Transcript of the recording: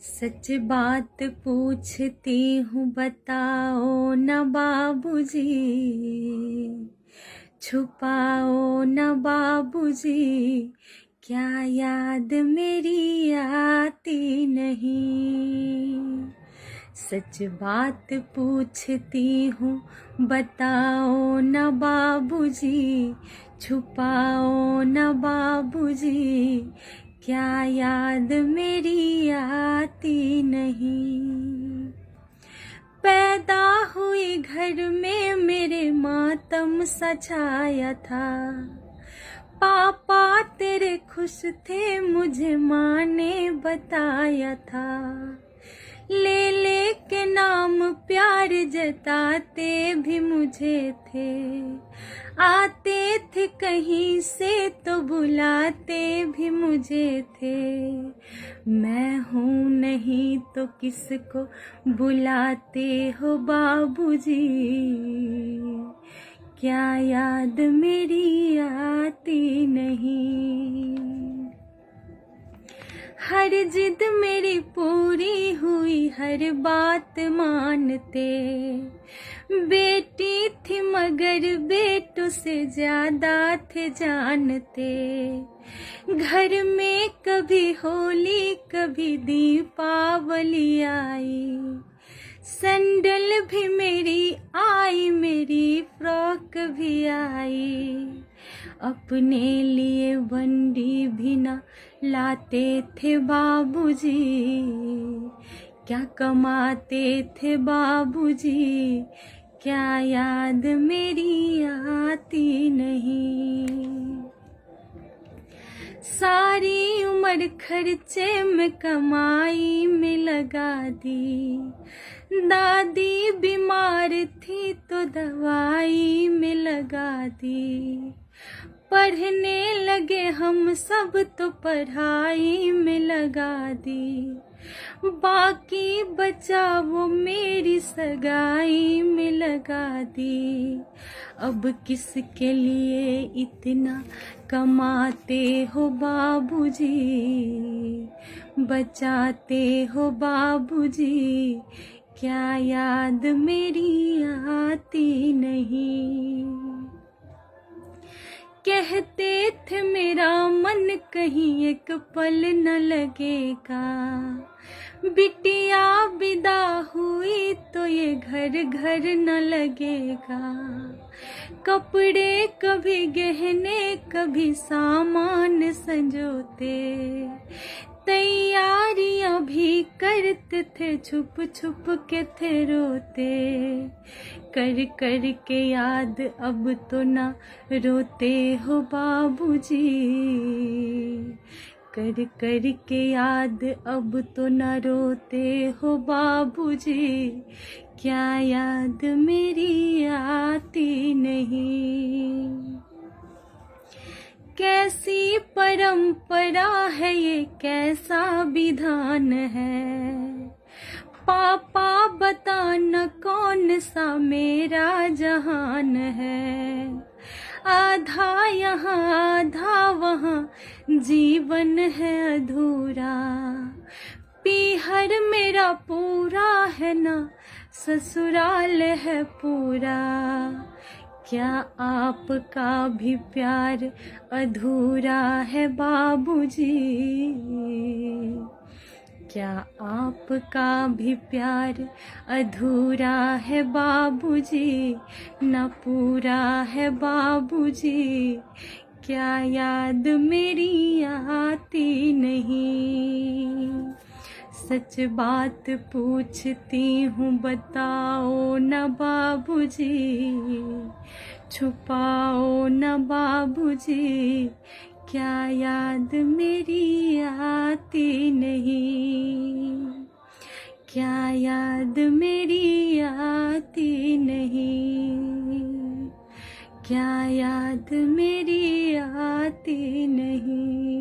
सच बात पूछती हूँ बताओ न बाबूजी, छुपाओ न बाबूजी, क्या याद मेरी आती नहीं। सच बात पूछती हूँ बताओ न बाबूजी, छुपाओ न बाबूजी, क्या याद मेरी आती नहीं। पैदा हुई घर में मेरे मातम सा छाया था, पापा तेरे खुश थे मुझे माँ ने बताया था। ले ले के नाम प्यार जताते भी मुझे थे, आते थे कहीं से तो बुलाते भी मुझे थे। मैं हूँ नहीं तो किसको बुलाते हो बाबूजी, क्या याद मेरी आती नहीं। हर जिद मेरी पूरी हुई हर बात मानते, बेटी थी मगर बेटों से ज्यादा थे जानते। घर में कभी होली कभी दीपावली आई, सैंडल भी मेरी आई मेरी फ्रॉक भी आई। अपने लिए बंडी भी ना लाते थे बाबूजी, क्या कमाते थे बाबूजी, क्या याद मेरी आती नहीं। सारी उम्र खर्चे में कमाई में लगा दी, दादी बीमार थी तो दवाई में लगा दी। पढ़ने लगे हम सब तो पढ़ाई में लगा दी, बाकी बचा वो मेरी सगाई में लगा दी। अब किसके लिए इतना कमाते हो बाबूजी, बचाते हो बाबूजी, क्या याद मेरी आती नहीं। कहते थे मेरा मन कहीं एक पल न लगेगा, बिटिया विदा हुई तो ये घर घर न लगेगा। कपड़े कभी गहने कभी सामान संजोते, तैयारियां भी करते थे छुप छुप के थे रोते। कर कर के याद अब तो ना रोते हो बाबूजी, कर कर के याद अब तो ना रोते हो बाबूजी, क्या याद मेरी आती नहीं। कैसी परंपरा है ये कैसा विधान है, पापा बताना कौन सा मेरा जहान है। आधा यहाँ आधा वहाँ जीवन है अधूरा, पीहर मेरा पूरा है ना ससुराल है पूरा। क्या आपका भी प्यार अधूरा है बाबूजी, क्या आपका भी प्यार अधूरा है बाबूजी, न पूरा है बाबूजी, क्या याद मेरी आती नहीं। सच बात पूछती हूँ बताओ न बाबूजी, छुपाओ न बाबूजी, क्या याद मेरी आती नहीं। क्या याद मेरी आती नहीं, क्या याद मेरी आती नहीं।